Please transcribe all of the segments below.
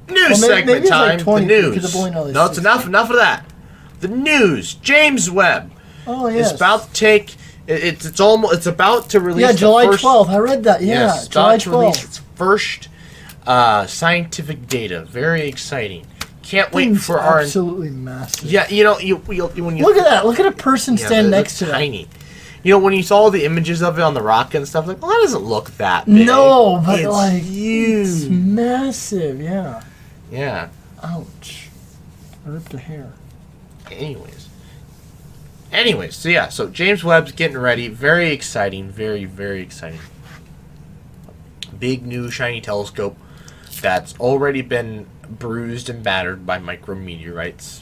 News segment time. Like 20, the news. No, it's enough. Enough of that. The news. James Web. Oh yes. Is about to take. It's about to release. Yeah, July 12th. I read that. Yeah, yes, July 12th. To release its first scientific data. Very exciting. Can't wait for our. Absolutely massive. Yeah, when you look at that. Look at a person standing next to tiny. When you saw the images of it on the rocket and stuff, like, well, that doesn't look that big. No, but it's like huge. It's massive. Yeah. Yeah. Ouch. I ripped a hair. Anyways, so James Webb's getting ready. Very exciting. Very, very exciting. Big new shiny telescope that's already been bruised and battered by micrometeorites.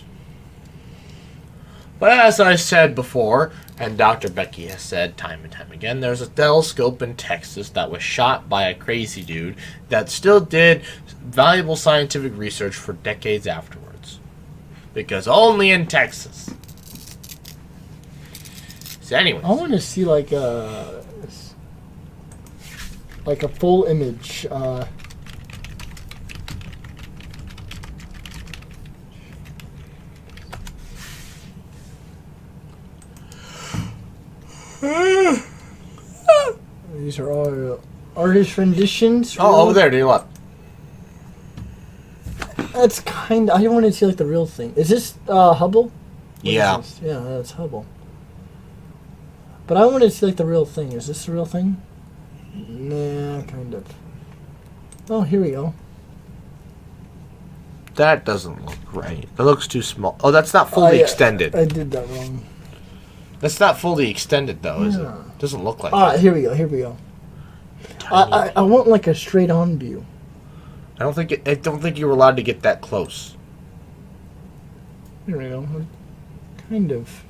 But as I said before, and Dr. Becky has said time and time again, there's a telescope in Texas that was shot by a crazy dude that still did valuable scientific research for decades afterwards. Because only in Texas. So anyway. I want to see like a full image. These are all artist renditions. Oh, over there, do you what? That's kind of... I want to see like the real thing. Is this Hubble? Yeah. Yeah, that's Hubble. But I want to see like the real thing. Is this the real thing? Nah, kind of. Oh, here we go. That doesn't look right. It looks too small. Oh, that's not fully extended. I did that wrong. That's not fully extended, though, is it? Doesn't look like that. Here we go. I want like a straight-on view. I don't think you were allowed to get that close. Here we go. Kind of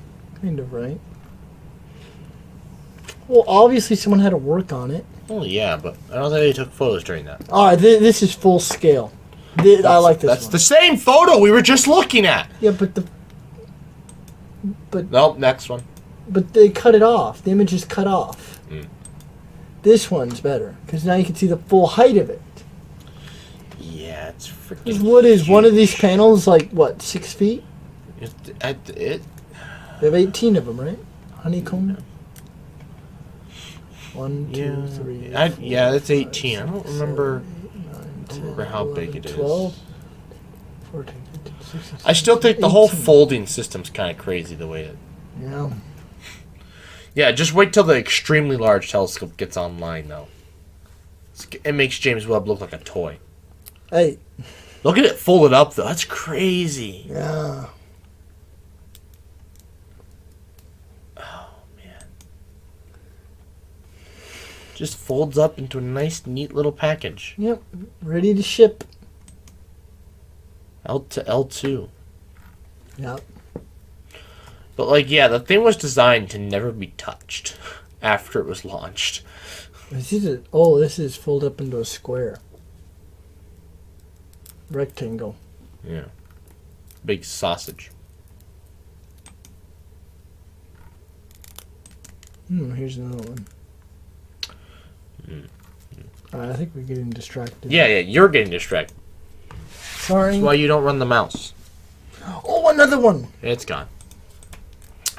right. Well, obviously someone had to work on it. Oh yeah, but I don't think they took photos during that. All right, this is full scale. I like this. That's the same photo we were just looking at. Yeah, but nope, next one. But they cut it off. The image is cut off. This one's better because now you can see the full height of it. Yeah, it's freaking. What is one of these panels like? What, 6 feet? They have 18 of them, right? Honeycomb. 1, 2, 3. Yeah, that's 18. 5, I don't remember. 7, 8, 9, 10, How 11, big it is. 12, 14, 15, 16, I still think 17, the whole 18. folding system's kind of crazy the way it. Yeah. Yeah, just wait till the extremely large telescope gets online, though. It makes James Webb look like a toy. Hey. Look at it folded up, though. That's crazy. Yeah. Oh, man. Just folds up into a nice, neat little package. Yep. Ready to ship. L to L2. Yep. But, like, yeah, the thing was designed to never be touched after it was launched. This is fold up into a square. Rectangle. Yeah. Big sausage. Here's another one. I think we're getting distracted. Yeah, you're getting distracted. Sorry. That's why you don't run the mouse. Oh, another one. It's gone.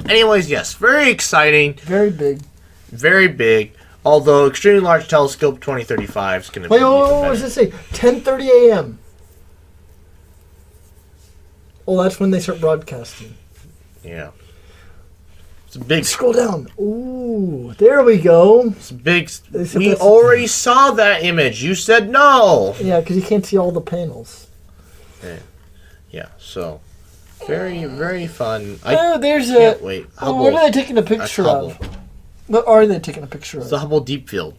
Anyways, yes, very exciting. Very big. Very big. Although Extremely Large Telescope 2035 is going to be even better. What does it say? 10:30 a.m. Oh, that's when they start broadcasting. Yeah. It's a big... Scroll down. Ooh, there we go. It's a big... We already saw that image. You said no. Yeah, because you can't see all the panels. Yeah, so... Very, very fun. There's can't wait. Hubble, what are they taking a picture of? What are they taking a picture of? It's the Hubble Deep Field.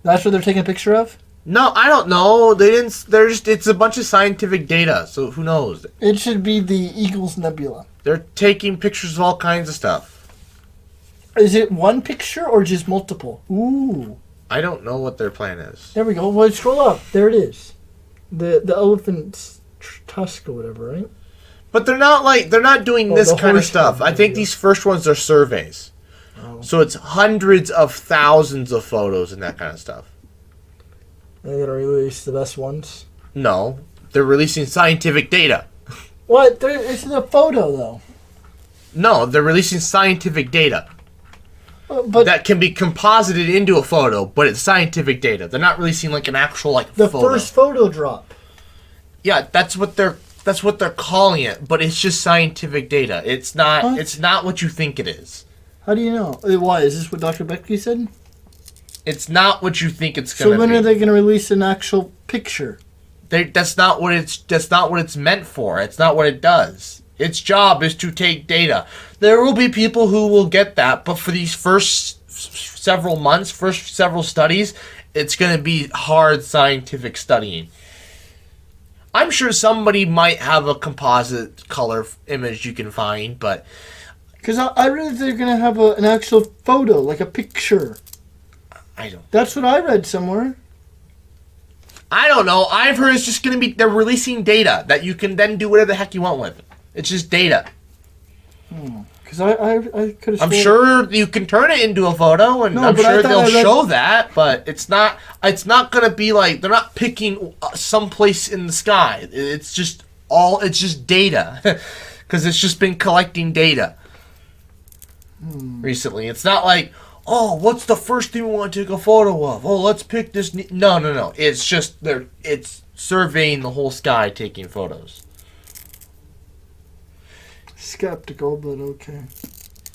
That's what they're taking a picture of? No, I don't know. They didn't. It's a bunch of scientific data, so who knows? It should be the Eagles Nebula. They're taking pictures of all kinds of stuff. Is it one picture or just multiple? Ooh. I don't know what their plan is. There we go. Well, scroll up. There it is. The elephant's tusk or whatever, right? But they're not doing this kind of stuff. I think these first ones are surveys. Oh. So it's hundreds of thousands of photos and that kind of stuff. Are they going to release the best ones? No. They're releasing scientific data. What? It's a photo, though. No, they're releasing scientific data. But that can be composited into a photo, but it's scientific data. They're not releasing like an actual the photo. first photo drop. Yeah, that's what they're calling it, but it's just scientific data. It's not What? It's not what you think it is. How do you know? Why? Is this what Dr. Becky said? It's not what you think it's gonna So when be. are they going to release an actual picture? That's not what it's meant for. It's not what it does. Its job is to take data. There will be people who will get that, but for these first several months, first several studies, it's going to be hard scientific studying. I'm sure somebody might have a composite color image you can find, but... Because I read they're going to have an actual photo, like a picture. I don't... That's what I read somewhere. I don't know. I've heard it's just going to be... They're releasing data that you can then do whatever the heck you want with. It's just data. Because I could have... I'm sure you can turn it into a photo, and I'm sure they'll show that, but it's not going to be like... They're not picking someplace in the sky. It's just data. Because it's just been collecting data recently. It's not like, oh, what's the first thing we want to take a photo of? Oh, let's pick this... No. It's just... It's surveying the whole sky, taking photos. Skeptical, but okay.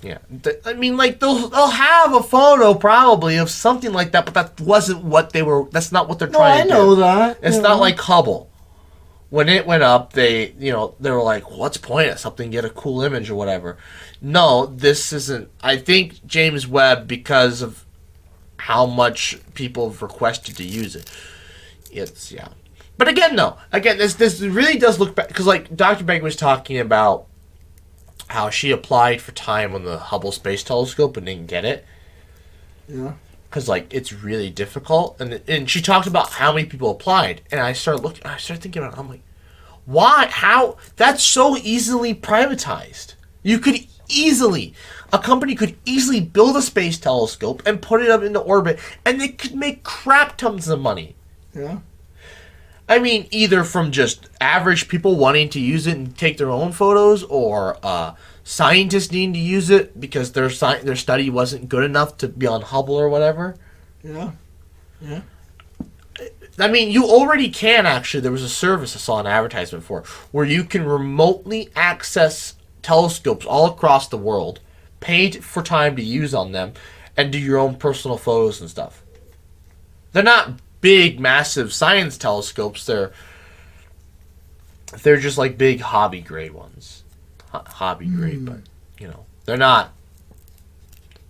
Yeah, I mean, like they'll have a photo probably of something like that, but that wasn't what they were. That's not what they're trying to do. I know that. It's not like Hubble. When it went up, they were like, "What's the point of something? Get a cool image or whatever." No, this isn't. I think James Webb, because of how much people have requested to use it, it's But again, this really does look back because like Dr. Begg was talking about how she applied for time on the Hubble Space Telescope and didn't get it. Yeah. Because, like, it's really difficult. And she talked about how many people applied. And I started thinking about it. I'm like, why? How? That's so easily privatized. A company could easily build a space telescope and put it up into orbit, and they could make crap tons of money. Yeah. I mean, either from just average people wanting to use it and take their own photos, or scientists needing to use it because their study wasn't good enough to be on Hubble or whatever. Yeah. Yeah. I mean, you already can actually. There was a service I saw an advertisement for where you can remotely access telescopes all across the world, pay for time to use on them, and do your own personal photos and stuff. They're not big, massive science telescopes. They're just like big hobby grade ones. Hobby grade, but they're not.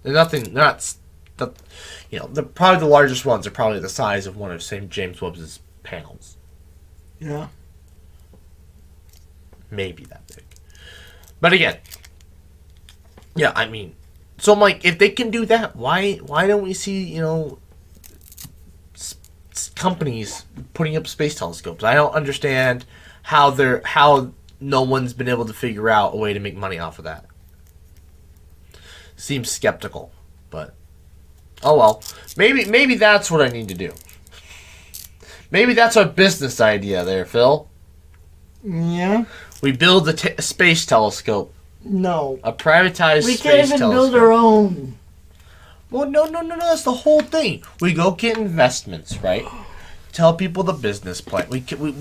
They're nothing. They're not. They're probably the largest ones are probably the size of one of St. James Webb's panels. Yeah. Maybe that big. But again, I mean, so I'm like, if they can do that, why don't we see companies putting up space telescopes? I don't understand how no one's been able to figure out a way to make money off of that. Seems skeptical, but oh well. Maybe that's what I need to do. Maybe that's our business idea there, Phil. Yeah. We build a space telescope. No. A privatized space telescope. We can't even build our own. Well, no. That's the whole thing. We go get investments, right? Tell people the business plan.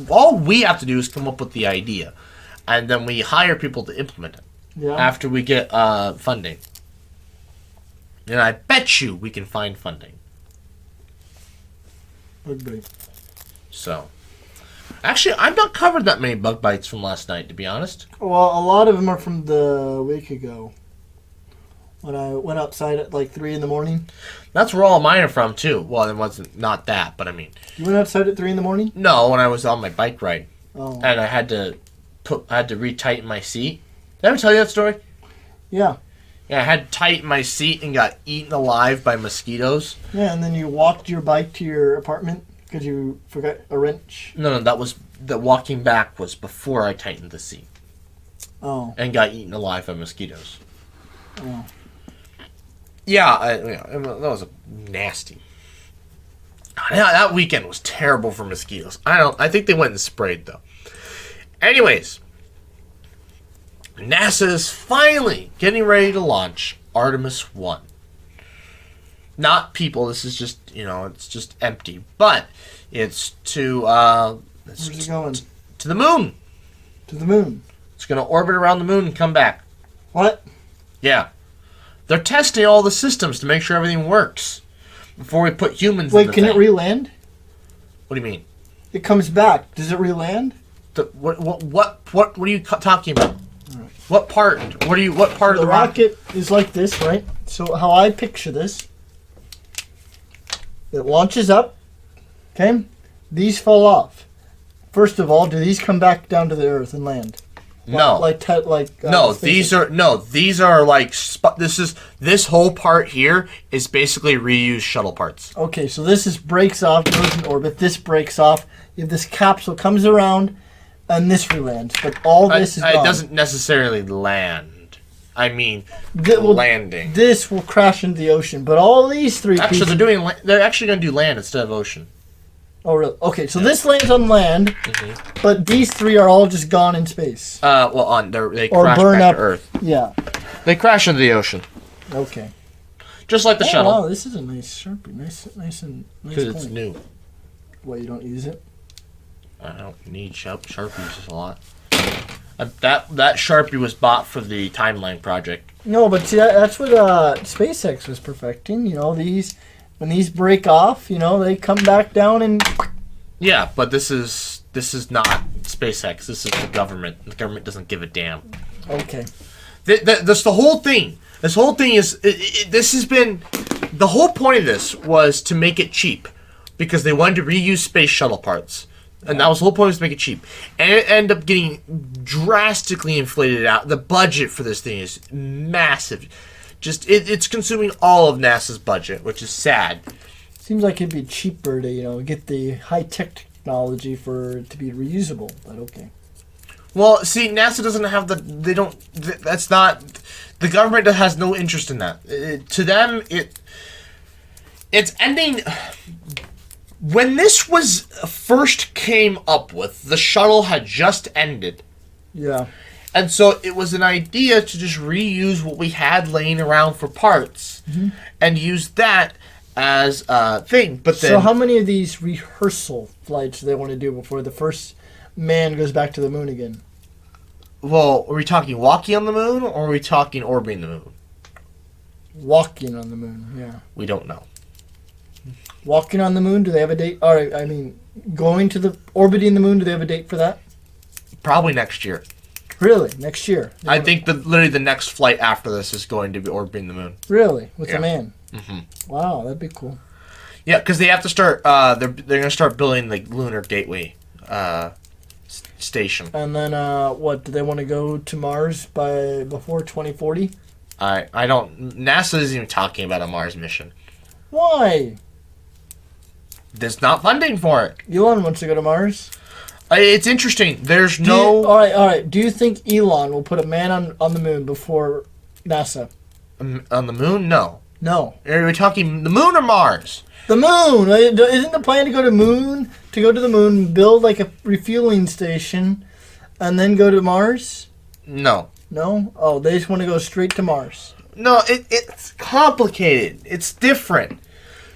All we have to do is come up with the idea, and then we hire people to implement it. Yeah. After we get funding, and I bet you we can find funding. Bug bite. So, actually, I've not covered that many bug bites from last night, to be honest. Well, a lot of them are from the week ago. When I went outside at like 3 in the morning. That's where all mine are from, too. Well, it wasn't not that, but I mean. You went outside at 3 in the morning? No, when I was on my bike ride. Oh. And I had to retighten my seat. Did I ever tell you that story? Yeah. Yeah, I had to tighten my seat and got eaten alive by mosquitoes. Yeah, and then you walked your bike to your apartment because you forgot a wrench. No, that was the walking back was before I tightened the seat. Oh. And got eaten alive by mosquitoes. Oh. Yeah, that was nasty. Yeah, that weekend was terrible for mosquitoes. I think they went and sprayed though. Anyways, NASA is finally getting ready to launch Artemis 1. Not people, this is just, it's just empty. But it's to Where's it going? To the moon. To the moon. It's going to orbit around the moon and come back. What? Yeah. They're testing all the systems to make sure everything works before we put humans in the Wait, can it re-land? What do you mean? It comes back. Does it re-land? What are you talking about? Right. What part? What part of the rocket is like this, right? So how I picture this, it launches up, okay? These fall off. First of all, do these come back down to the Earth and land? No. These are like this whole part here is basically reused shuttle parts. Okay, so this breaks off, goes in orbit. This breaks off. If this capsule comes around, and this re-lands, but all this is gone. It doesn't necessarily land. I mean, landing. This will crash into the ocean, but all these three pieces... They're actually going to do land instead of ocean. Oh, really? Okay, so this lands on land, but these three are all just gone in space. They crash back to Earth. Yeah. They crash into the ocean. Okay. Just like the shuttle. Wow, this is a nice Sharpie. Nice because it's new. What, you don't use it? I don't need Sharpies a lot. That Sharpie was bought for the timeline project. No, but see, that's what SpaceX was perfecting. When these break off, they come back down and... Yeah, but this is not SpaceX. This is the government. The government doesn't give a damn. Okay. That's the whole thing. This whole thing is... this has been... The whole point of this was to make it cheap. Because they wanted to reuse space shuttle parts. And that was the whole point, was to make it cheap. And it ended up getting drastically inflated out. The budget for this thing is massive. Just it's consuming all of NASA's budget, which is sad. Seems like it'd be cheaper to get the high-tech technology for it to be reusable, but okay. Well, see, NASA doesn't have that's not... The government has no interest in that. To them, it's ending... When this was first came up with, the shuttle had just ended. Yeah. And so it was an idea to just reuse what we had laying around for parts and use that as a thing. But then, so how many of these rehearsal flights do they want to do before the first man goes back to the moon again? Well, are we talking walking on the moon or are we talking orbiting the moon? Walking on the moon, yeah. We don't know. Walking on the moon, do they have a date? All right, orbiting the moon, do they have a date for that? Probably next year. Really? Next year? I think literally the next flight after this is going to be orbiting the moon. Really? With a man? Mm-hmm. Wow, that'd be cool. Yeah, because they have to start, they're going to start building the Lunar Gateway station. And then, do they want to go to Mars before 2040? I don't, NASA isn't even talking about a Mars mission. Why? There's not funding for it. Elon wants to go to Mars. It's interesting. All right. Do you think Elon will put a man on the moon before NASA? On the moon? No. No. Are we talking the moon or Mars? The moon. Isn't the plan to go to the moon, build like a refueling station, and then go to Mars? No. No? Oh, they just want to go straight to Mars. No, it's complicated. It's different.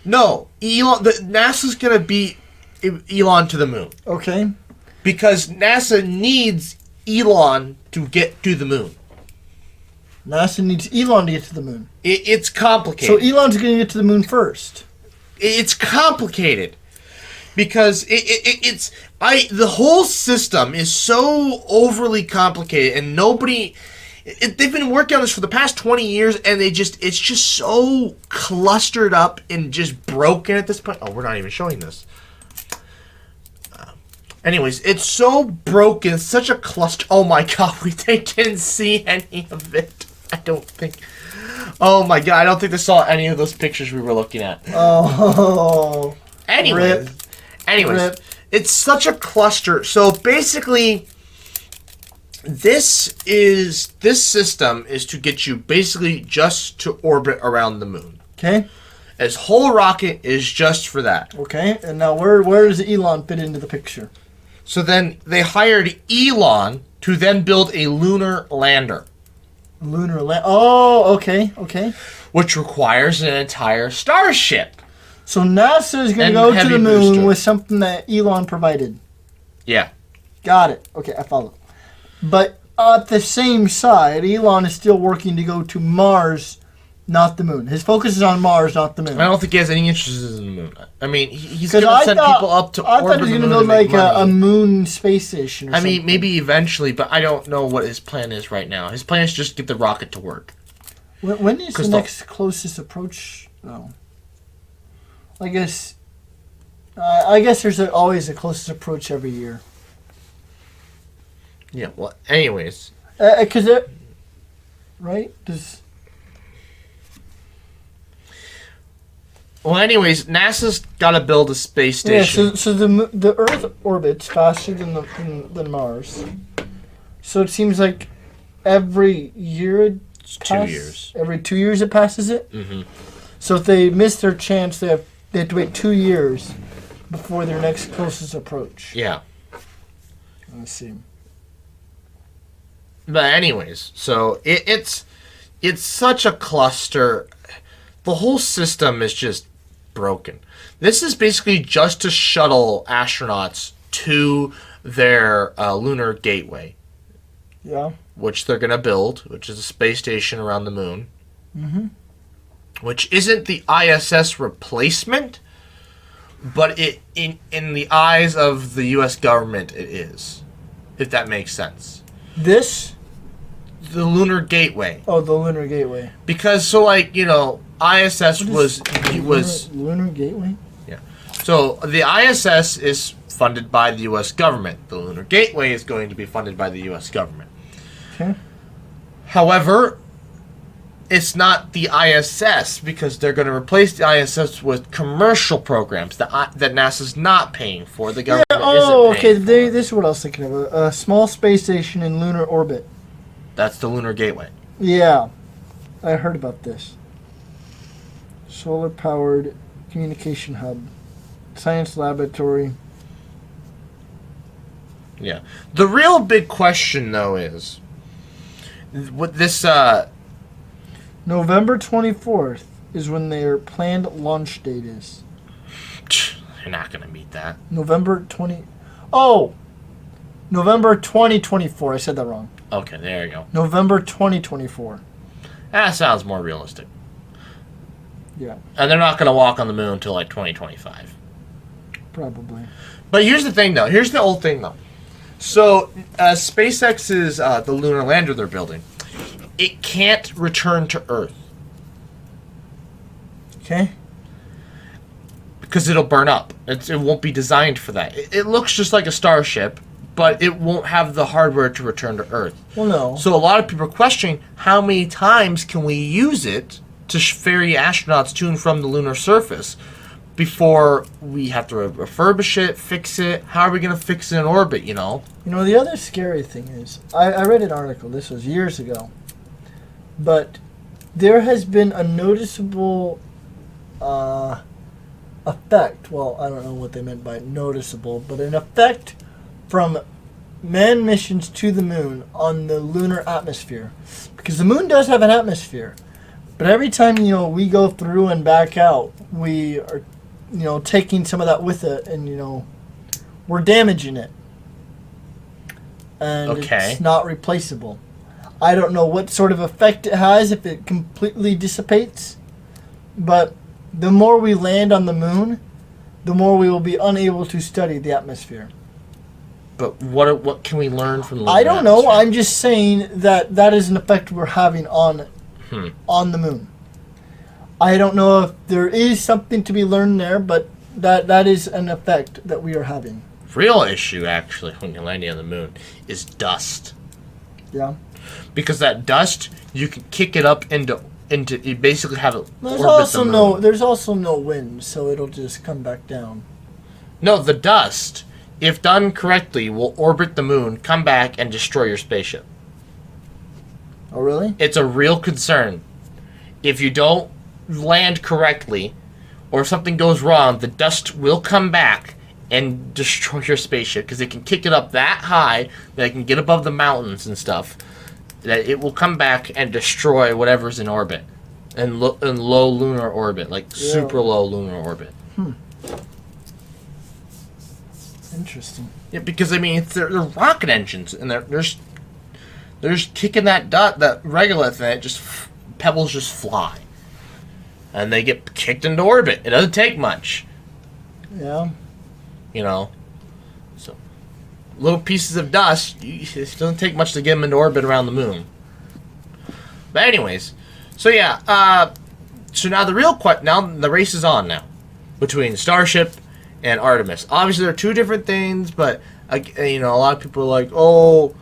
No, NASA's going to beat Elon to the moon. Okay. Because NASA needs Elon to get to the moon. NASA needs Elon to get to the moon. It's complicated. So Elon's going to get to the moon first. It's complicated. Because the whole system is so overly complicated and nobody... they've been working on this for the past 20 years, and it's just so clustered up and just broken at this point. Oh, we're not even showing this. Anyways, it's so broken. It's such a cluster. Oh my god, they didn't see any of it. I don't think. Oh my god, I don't think they saw any of those pictures we were looking at. Oh. Anyways, Rip. It's such a cluster. So basically, this system is to get you basically just to orbit around the moon. Okay. His whole rocket is just for that. Okay, and now where does Elon fit into the picture? So then they hired Elon to then build a lunar lander. Oh, okay. Which requires an entire starship. So NASA is going to go to the moon with something that Elon provided. Yeah. Got it. Okay, I follow. But at the same side, Elon is still working to go to Mars, not the moon. His focus is on Mars, not the moon. I don't think he has any interest in the moon. I mean, he's going to send people up to I orbit thought he was going to build like a moon space station or something. I mean, maybe eventually, but I don't know what his plan is right now. His plan is just get the rocket to work. When is the next closest approach, though? I guess there's always a closest approach every year. Yeah, well, anyways. Right? Well, anyways, NASA's got to build a space station. Yeah, so the Earth orbits faster than Mars. So it seems like every year it's 2 years. Every 2 years it passes it? Mm-hmm. So if they miss their chance, they have to wait 2 years before their next closest approach. Yeah. Let's see. But anyways, so it's such a cluster. The whole system is just broken. This is basically just to shuttle astronauts to their lunar gateway. Yeah. Which they're going to build, which is a space station around the moon. Mm-hmm. Which isn't the ISS replacement, but in the eyes of the U.S. government, it is. If that makes sense. The Lunar Gateway. Oh, the Lunar Gateway. Because, so like, ISS was Lunar Gateway? Yeah. So the ISS is funded by the U.S. government. The Lunar Gateway is going to be funded by the U.S. government. Okay. However, it's not the ISS because they're going to replace the ISS with commercial programs that NASA's not paying for. The government isn't paying for. This is what I was thinking of. A small space station in lunar orbit. That's the Lunar Gateway. Yeah. I heard about this. Solar-powered communication hub. Science laboratory. Yeah. The real big question, though, is what this... November 24th is when their planned launch date is. You're not going to meet that. November 2024. I said that wrong. Okay, there you go. November 2024. That sounds more realistic. Yeah. And they're not going to walk on the moon until like 2025. Probably. But here's the thing, though. Here's the old thing, though. So, SpaceX's the lunar lander they're building, it can't return to Earth. Okay. Because it'll burn up. It won't be designed for that. It looks just like a starship, but it won't have the hardware to return to Earth. Well, no. So a lot of people are questioning how many times can we use it to ferry astronauts to and from the lunar surface before we have to refurbish it, fix it. How are we going to fix it in orbit, The other scary thing is, I read an article, this was years ago, but there has been a noticeable effect. Well, I don't know what they meant by noticeable, but an effect from manned missions to the moon on the lunar atmosphere. Because the moon does have an atmosphere, but every time, we go through and back out, we are, taking some of that with it, and, we're damaging it. And It's not replaceable. I don't know what sort of effect it has if it completely dissipates, but the more we land on the moon, the more we will be unable to study the atmosphere. But what can we learn from the lunar I don't know. atmosphere? I'm just saying that is an effect we're having on the moon. I don't know if there is something to be learned there, but that is an effect that we are having. Real issue, actually, when you're landing on the moon, is dust. Yeah. Because that dust, you can kick it up into you basically have it There's orbit the moon. there's also no wind, so it'll just come back down. No, the dust, if done correctly, will orbit the moon, come back, and destroy your spaceship. Oh, really? It's a real concern. If you don't land correctly, or if something goes wrong, the dust will come back and destroy your spaceship because it can kick it up that high that it can get above the mountains and stuff. That it will come back and destroy whatever's in orbit, in low lunar orbit, like super low lunar orbit. Interesting. Yeah, because I mean, they're rocket engines, and they're just kicking that regolith, and it just pebbles just fly, and they get kicked into orbit. It doesn't take much. Yeah. You know, so little pieces of dust. It doesn't take much to get them into orbit around the moon. But anyways, so yeah. So now the race is on now between Starship and Artemis. Obviously, they're two different things, but a lot of people are like, oh,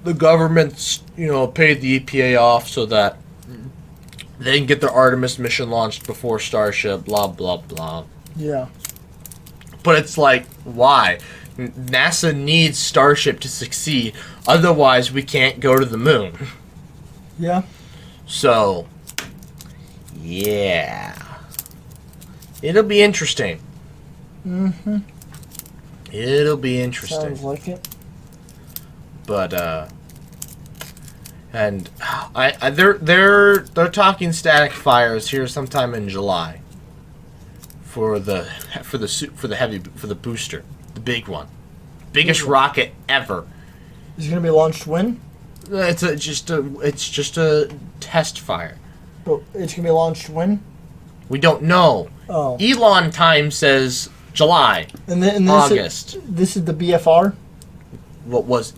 the government's paid the EPA off so that they can get their Artemis mission launched before Starship. Blah blah blah. Yeah. But it's like, why? NASA needs Starship to succeed. Otherwise, we can't go to the moon. Yeah. So, yeah. It'll be interesting. Mm-hmm. It'll be interesting. Sounds like it. But and they're talking static fires here sometime in July for the booster, the big one, biggest rocket ever. Is it gonna be launched when? It's just a test fire. But it's gonna be launched when? We don't know. Oh. Elon time says July, And this August. This is the BFR.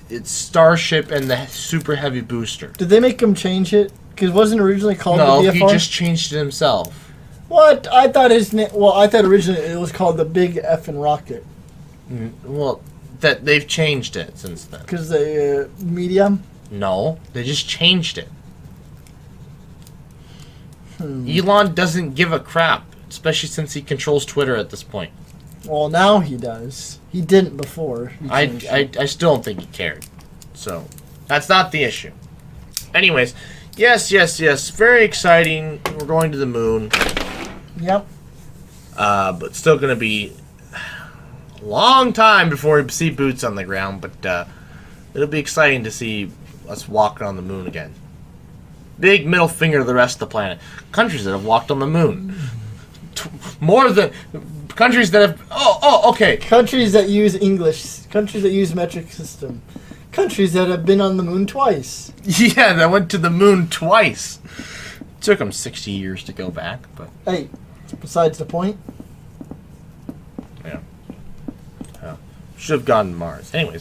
It's Starship and the super heavy booster. Did they make him change it? Because it wasn't originally called No, the BFR. he just changed it himself. What? I thought his name. Well, I thought originally it was called the Big Effin' Rocket. Well, that they've changed it since then. Because the medium. No, they just changed it. Elon doesn't give a crap, especially since he controls Twitter at this point. Well, now he does. He didn't before. I still don't think he cared. So, that's not the issue. Anyways, yes. Very exciting. We're going to the moon. Yep. But still going to be a long time before we see boots on the ground. But it'll be exciting to see us walking on the moon again. Big middle finger to the rest of the planet. Countries that have walked on the moon. More than countries that have... okay. Countries that use English. Countries that use metric system. Countries that have been on the moon twice. Yeah, that went to the moon twice. It took them 60 years to go back, but... Hey, besides the point. Yeah. Should have gone to Mars. Anyways.